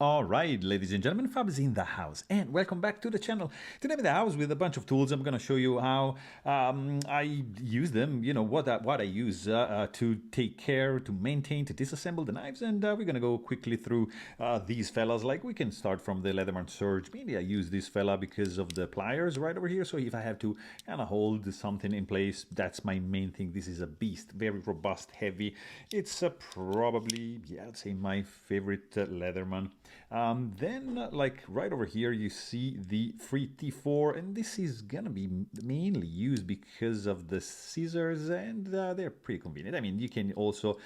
All right, ladies and gentlemen, Fab is in the house, and welcome back to the channel. Today I'm in the house with a bunch of tools. I'm going to show you how I use them, what I use to take care, to maintain, to disassemble the knives, and we're going to go quickly through these fellas. Like, we can start from the Leatherman Surge. Mainly I use this fella because of the pliers right over here, so if I have to kind of hold something in place, that's my main thing. This is a beast, very robust, heavy. It's probably, I'd say my favorite Leatherman. Then, like right over here, you see the free T4, and this is gonna be mainly used because of the scissors, and they're pretty convenient. I mean, you can also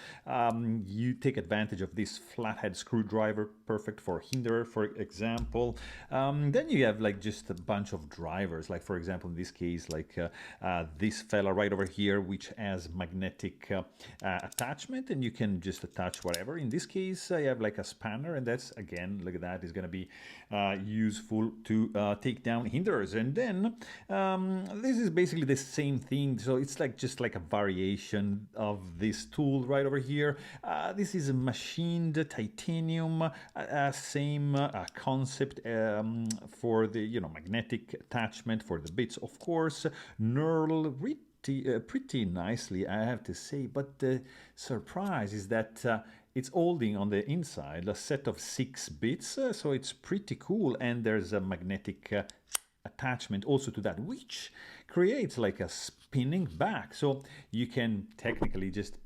you take advantage of this flathead screwdriver, perfect for hinderer, for example. Then you have like just a bunch of drivers, like for example in this case, like this fella right over here, which has magnetic attachment, and you can just attach whatever. In this case, I have like a spanner, and that's again, look at that, is going to be useful to take down hinderers. And then this is basically the same thing, so it's like just like a variation of this tool right over here. This is a machined titanium, same concept for the magnetic attachment for the bits, of course. Knurl pretty nicely, I have to say, but the surprise is that it's holding on the inside a set of 6 bits, so it's pretty cool, and there's a magnetic attachment also to that, which creates like a spinning back, so you can technically just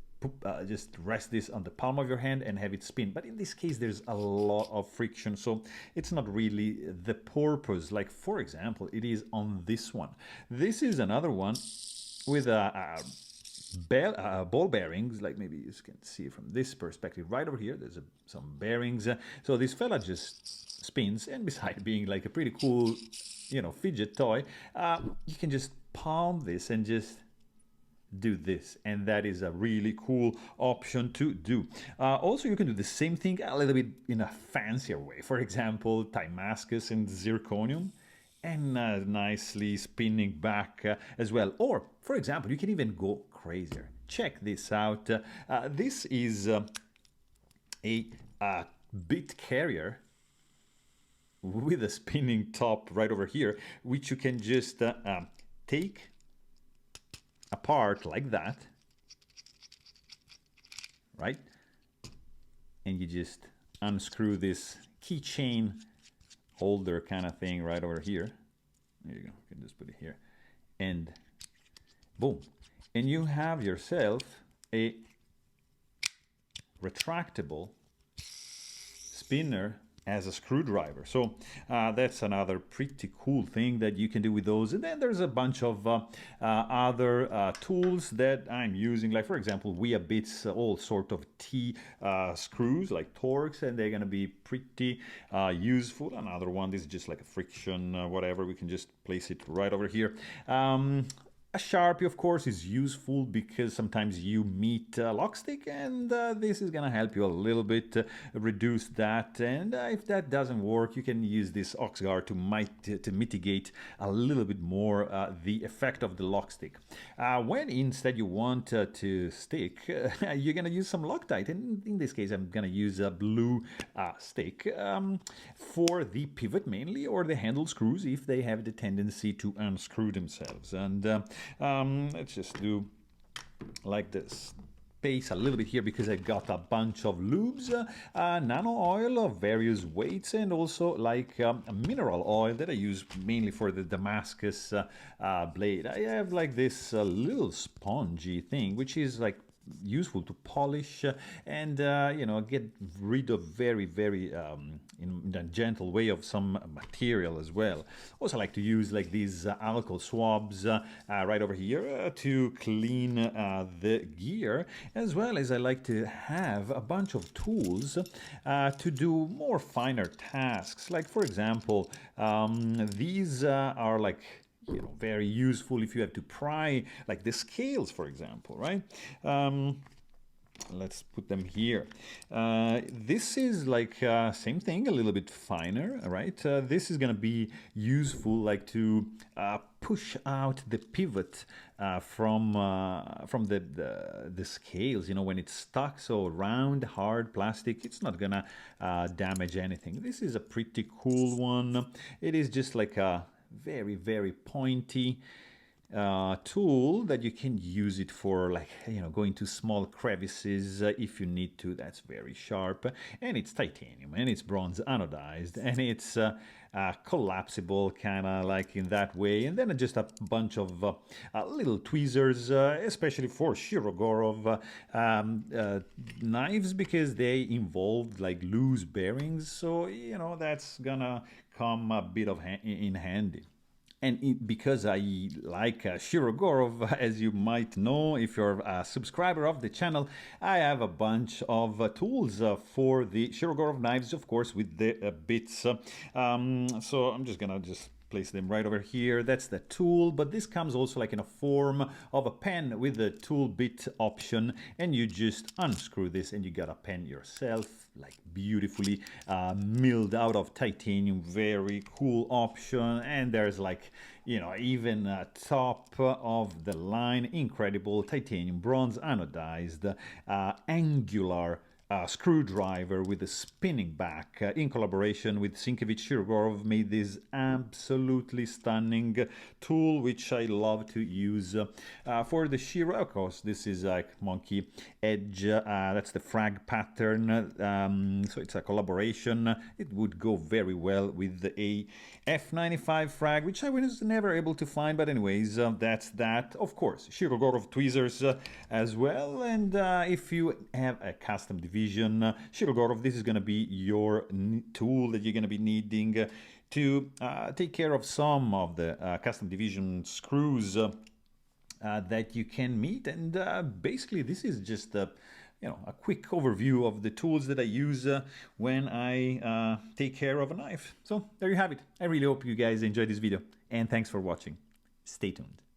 rest this on the palm of your hand and have it spin. But in this case, there's a lot of friction, so it's not really the purpose. Like for example, it is on this one. This is another one with a ball bearings, like maybe you can see from this perspective right over here. There's some bearings, so this fella just spins, and besides being like a pretty cool fidget toy, you can just palm this and just do this, and that is a really cool option to do. Also, you can do the same thing a little bit in a fancier way. For example, Damascus and zirconium, and nicely spinning back as well. Or, for example, you can even go crazier. Check this out. This is a bit carrier with a spinning top right over here, which you can just take apart like that, right? And you just unscrew this keychain holder kind of thing right over here. There you go, you can just put it here, and boom, and you have yourself a retractable spinner as a screwdriver. So that's another pretty cool thing that you can do with those. And then there's a bunch of other tools that I'm using, like for example, we have bits, all sort of T screws like Torx, and they're going to be pretty useful. Another one, this is just like a friction whatever, we can just place it right over here. A Sharpie, of course, is useful because sometimes you meet a lock stick, and this is going to help you a little bit reduce that. And if that doesn't work, you can use this ox guard to mitigate a little bit more the effect of the lock stick. When instead you want to stick, you're going to use some Loctite, and in this case I'm going to use a blue stick for the pivot mainly, or the handle screws if they have the tendency to unscrew themselves. And let's just do like this. Space a little bit here because I got a bunch of lubes, nano oil of various weights, and also like a mineral oil that I use mainly for the Damascus blade. I have like this little spongy thing, which is like useful to polish and get rid of very in a gentle way of some material as well. Also like to use like these alcohol swabs right over here to clean the gear, as well as I like to have a bunch of tools to do more finer tasks. Like for example, these are like very useful if you have to pry like the scales, for example, right? let's put them here. This is like same thing, a little bit finer, right? This is gonna be useful like to push out the pivot from the scales, you know, when it's stuck. So round, hard plastic, it's not gonna damage anything. This is a pretty cool one. It is just like a very, very pointy tool that you can use it for, like, you know, going to small crevices if you need to. That's very sharp, and it's titanium, and it's bronze anodized, and it's collapsible, kind of like in that way. And then just a bunch of little tweezers, especially for Shirogorov knives, because they involve like loose bearings, so you know that's gonna come a bit of in handy. And because I like Shirogorov, as you might know if you're a subscriber of the channel, I have a bunch of tools for the Shirogorov knives, of course, with the bits. So I'm just gonna place them right over here. That's the tool, but this comes also like in a form of a pen with the tool bit option, and you just unscrew this and you got a pen yourself, like beautifully milled out of titanium. Very cool option. And there's like, you know, even top of the line, incredible titanium bronze anodized angular screwdriver with a spinning back, in collaboration with Sienkiewicz. Shirogorov made this absolutely stunning tool, which I love to use for the Shiro. Of course, this is like monkey edge, that's the frag pattern, so it's a collaboration. It would go very well with the F95 frag, which I was never able to find, but anyways, that's that. Of course, Shirogorov tweezers as well. And if you have a custom division, Shirogorov, this is going to be your tool that you're going to be needing to take care of some of the custom division screws that you can meet. And basically, this is just a quick overview of the tools that I use when I take care of a knife. So there you have it. I really hope you guys enjoyed this video, and thanks for watching. Stay tuned.